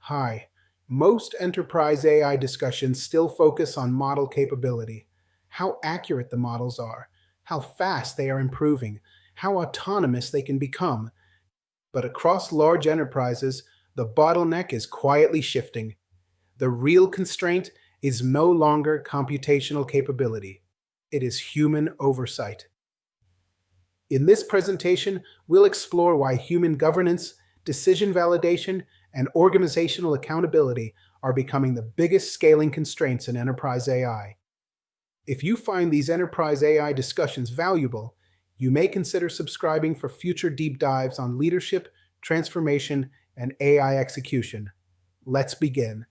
Hi. Most enterprise AI discussions still focus on model capability, how accurate the models are, how fast they are improving, how autonomous they can become. But across large enterprises, the bottleneck is quietly shifting. The real constraint is no longer computational capability. It is human oversight. In this presentation, we'll explore why human governance, decision validation, and organizational accountability are becoming the biggest scaling constraints in enterprise AI. If you find these enterprise AI discussions valuable, you may consider subscribing for future deep dives on leadership, transformation, and AI execution. Let's begin.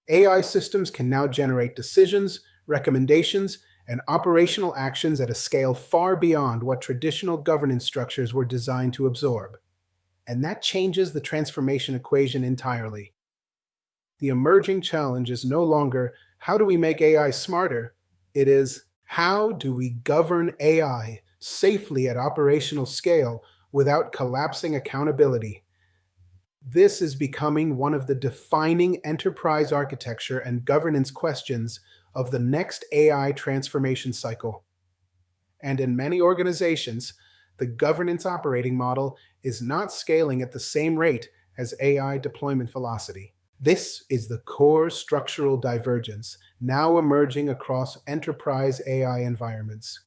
AI systems can now generate decisions, recommendations, and operational actions at a scale far beyond what traditional governance structures were designed to absorb. And that changes the transformation equation entirely. The emerging challenge is no longer how do we make AI smarter? It is how do we govern AI safely at operational scale without collapsing accountability? This is becoming one of the defining enterprise architecture and governance questions of the next AI transformation cycle. And in many organizations, the governance operating model is not scaling at the same rate as AI deployment velocity. This is the core structural divergence now emerging across enterprise AI environments.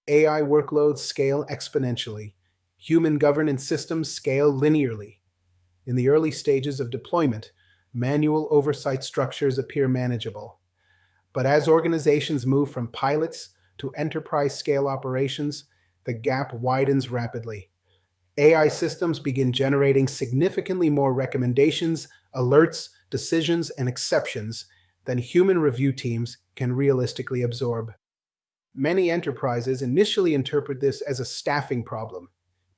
AI workloads scale exponentially. Human governance systems scale linearly. In the early stages of deployment, manual oversight structures appear manageable. But as organizations move from pilots to enterprise-scale operations, the gap widens rapidly. AI systems begin generating significantly more recommendations, alerts, decisions, and exceptions than human review teams can realistically absorb. Many enterprises initially interpret this as a staffing problem,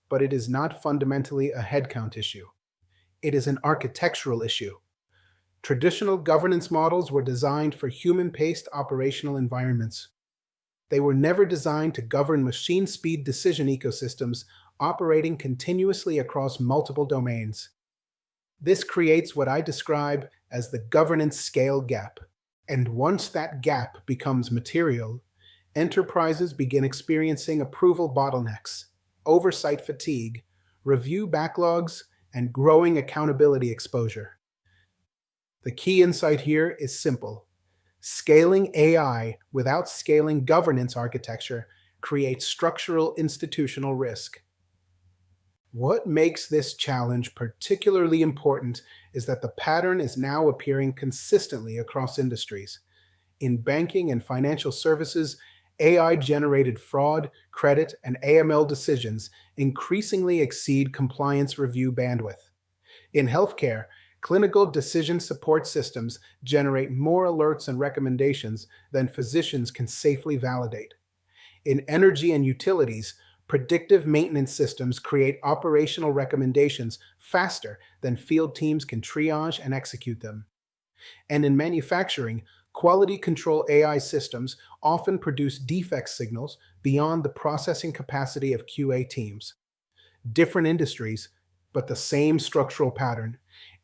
but it is not fundamentally a headcount issue. It is an architectural issue. Traditional governance models were designed for human-paced operational environments. They were never designed to govern machine-speed decision ecosystems operating continuously across multiple domains. This creates what I describe as the governance scale gap. And once that gap becomes material, enterprises begin experiencing approval bottlenecks, oversight fatigue, review backlogs, and growing accountability exposure. The key insight here is simple. Scaling AI without scaling governance architecture creates structural institutional risk. What makes this challenge particularly important is that the pattern is now appearing consistently across industries. In banking and financial services, AI-generated fraud, credit, and AML decisions increasingly exceed compliance review bandwidth. In healthcare, clinical decision support systems generate more alerts and recommendations than physicians can safely validate. In energy and utilities, predictive maintenance systems create operational recommendations faster than field teams can triage and execute them. And in manufacturing, quality control AI systems often produce defect signals beyond the processing capacity of QA teams. Different industries, but the same structural pattern.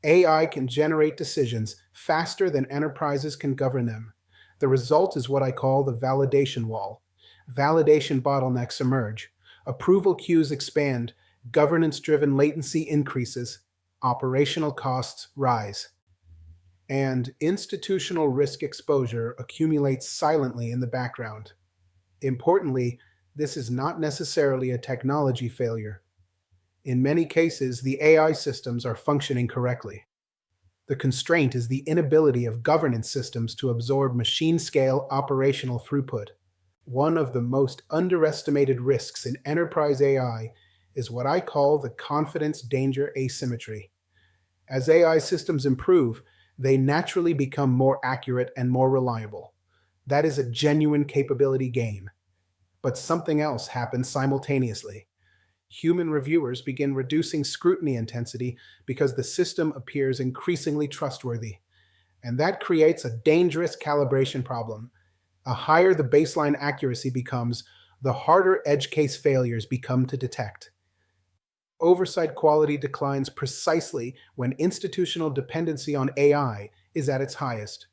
AI can generate decisions faster than enterprises can govern them. The result is what I call the validation wall. Validation bottlenecks emerge. Approval queues expand. Governance-driven latency increases. Operational costs rise. And institutional risk exposure accumulates silently in the background. Importantly, this is not necessarily a technology failure. In many cases, the AI systems are functioning correctly. The constraint is the inability of governance systems to absorb machine-scale operational throughput. One of the most underestimated risks in enterprise AI is what I call the confidence-danger asymmetry. As AI systems improve, they naturally become more accurate and more reliable. That is a genuine capability gain. But something else happens simultaneously. Human reviewers begin reducing scrutiny intensity because the system appears increasingly trustworthy. And that creates a dangerous calibration problem. The higher the baseline accuracy becomes, the harder edge case failures become to detect. Oversight quality declines precisely when institutional dependency on AI is at its highest.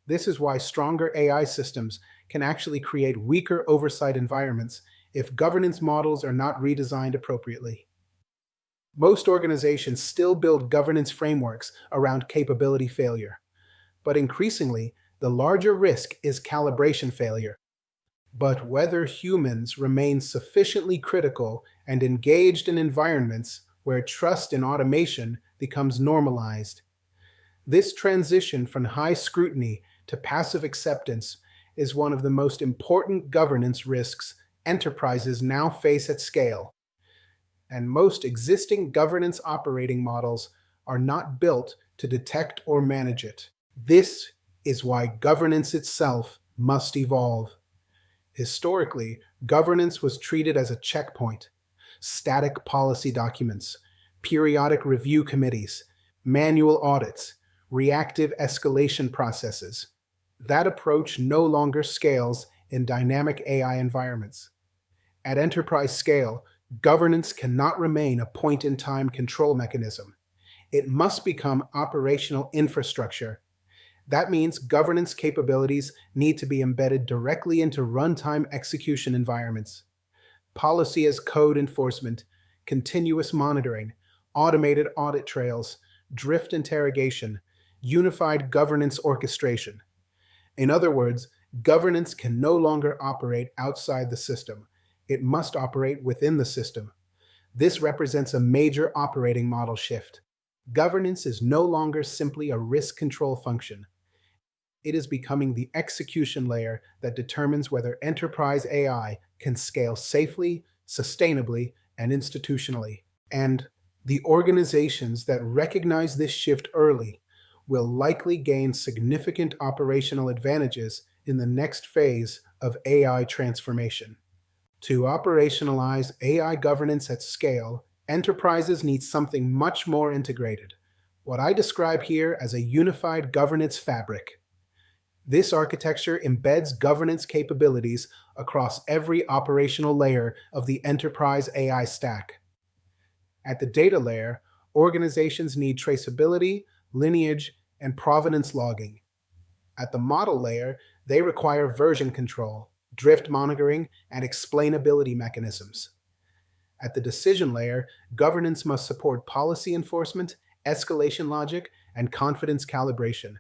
This is why stronger AI systems can actually create weaker oversight environments if governance models are not redesigned appropriately. Most organizations still build governance frameworks around capability failure, but increasingly, the larger risk is calibration failure. But whether humans remain sufficiently critical and engaged in environments where trust in automation becomes normalized. This transition from high scrutiny to passive acceptance is one of the most important governance risks enterprises now face at scale. And most existing governance operating models are not built to detect or manage it. This is why governance itself must evolve. Historically, governance was treated as a checkpoint. Static policy documents, periodic review committees, manual audits, reactive escalation processes. That approach no longer scales in dynamic AI environments. At enterprise scale, governance cannot remain a point-in-time control mechanism. It must become operational infrastructure. That means governance capabilities need to be embedded directly into runtime execution environments. Policy as code enforcement, continuous monitoring, automated audit trails, drift interrogation, unified governance orchestration. In other words, governance can no longer operate outside the system. It must operate within the system. This represents a major operating model shift. Governance is no longer simply a risk control function. It is becoming the execution layer that determines whether enterprise AI can scale safely, sustainably, and institutionally. And the organizations that recognize this shift early will likely gain significant operational advantages in the next phase of AI transformation. To operationalize AI governance at scale, enterprises need something much more integrated, what I describe here as a unified governance fabric. This architecture embeds governance capabilities across every operational layer of the enterprise AI stack. At the data layer, organizations need traceability, lineage, and provenance logging. At the model layer, they require version control, drift monitoring, and explainability mechanisms. At the decision layer, governance must support policy enforcement, escalation logic, and confidence calibration.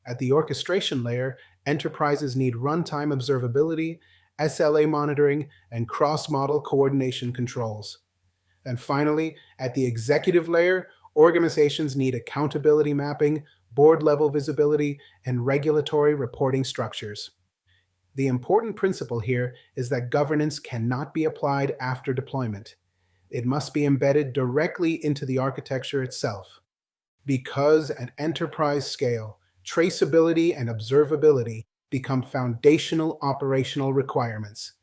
At the orchestration layer, enterprises need runtime observability, SLA monitoring, and cross-model coordination controls. And finally, at the executive layer, organizations need accountability mapping, board-level visibility, and regulatory reporting structures. The important principle here is that governance cannot be applied after deployment. It must be embedded directly into the architecture itself. Because at enterprise scale, traceability and observability become foundational operational requirements.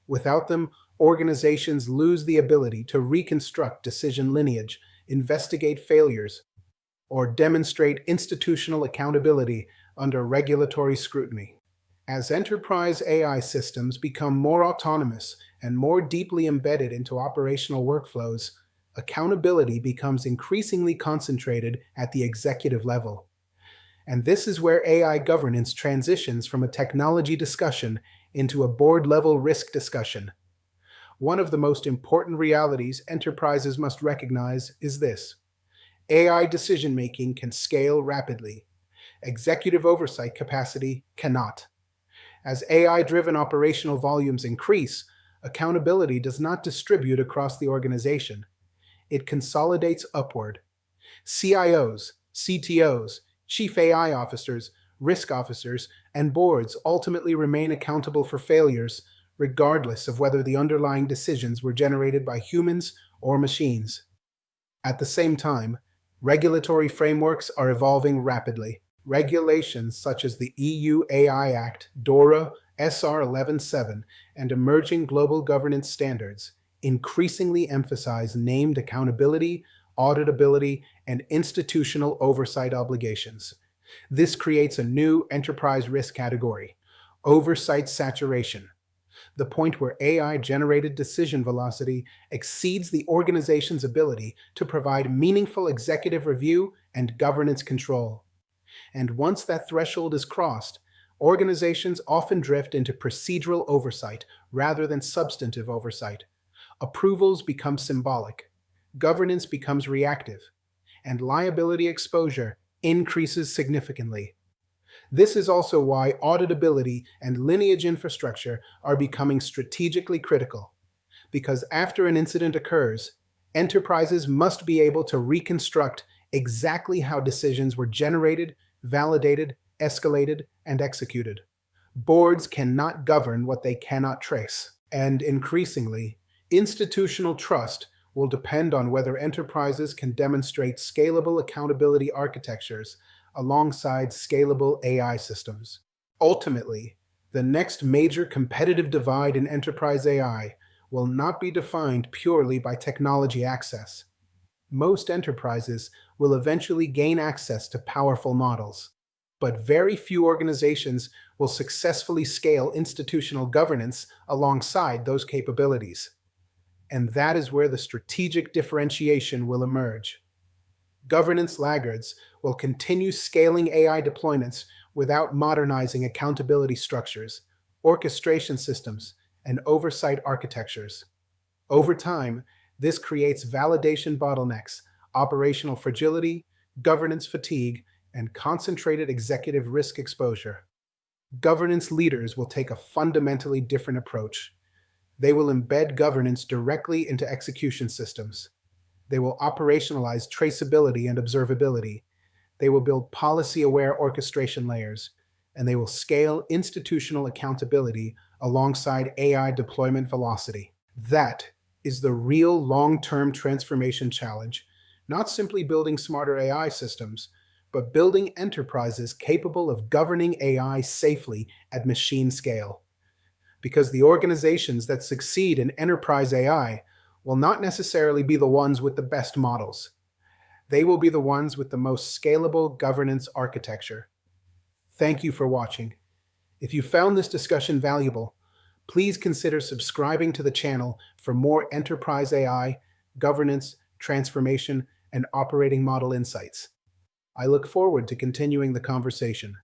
Without them, organizations lose the ability to reconstruct decision lineage, investigate failures, or demonstrate institutional accountability under regulatory scrutiny. As enterprise AI systems become more autonomous and more deeply embedded into operational workflows, accountability becomes increasingly concentrated at the executive level. And this is where AI governance transitions from a technology discussion into a board-level risk discussion. One of the most important realities enterprises must recognize is this: AI decision-making can scale rapidly. Executive oversight capacity cannot. As AI-driven operational volumes increase, accountability does not distribute across the organization. It consolidates upward. CIOs, CTOs, Chief AI Officers, risk officers, and boards ultimately remain accountable for failures, regardless of whether the underlying decisions were generated by humans or machines. At the same time, regulatory frameworks are evolving rapidly. Regulations such as the EU AI Act, DORA, SR 11.7, and emerging global governance standards increasingly emphasize named accountability, auditability, and institutional oversight obligations. This creates a new enterprise risk category: oversight saturation. the point where AI-generated decision velocity exceeds the organization's ability to provide meaningful executive review and governance control. And once that threshold is crossed, organizations often drift into procedural oversight rather than substantive oversight. Approvals become symbolic, governance becomes reactive, and liability exposure increases significantly. This is also why auditability and lineage infrastructure are becoming strategically critical, because after an incident occurs, enterprises must be able to reconstruct exactly how decisions were generated, validated, escalated, and executed. Boards cannot govern what they cannot trace, and increasingly, institutional trust will depend on whether enterprises can demonstrate scalable accountability architectures alongside scalable AI systems. Ultimately, the next major competitive divide in enterprise AI will not be defined purely by technology access. Most enterprises will eventually gain access to powerful models, but very few organizations will successfully scale institutional governance alongside those capabilities. And that is where the strategic differentiation will emerge. Governance laggards will continue scaling AI deployments without modernizing accountability structures, orchestration systems, and oversight architectures. Over time, this creates validation bottlenecks, operational fragility, governance fatigue, and concentrated executive risk exposure. Governance leaders will take a fundamentally different approach. They will embed governance directly into execution systems. They will operationalize traceability and observability. They will build policy-aware orchestration layers, and they will scale institutional accountability alongside AI deployment velocity. That is the real long-term transformation challenge, not simply building smarter AI systems, but building enterprises capable of governing AI safely at machine scale. Because the organizations that succeed in enterprise AI will not necessarily be the ones with the best models. They will be the ones with the most scalable governance architecture. Thank you for watching. If you found this discussion valuable, please consider subscribing to the channel for more enterprise AI, governance, transformation, and operating model insights. I look forward to continuing the conversation.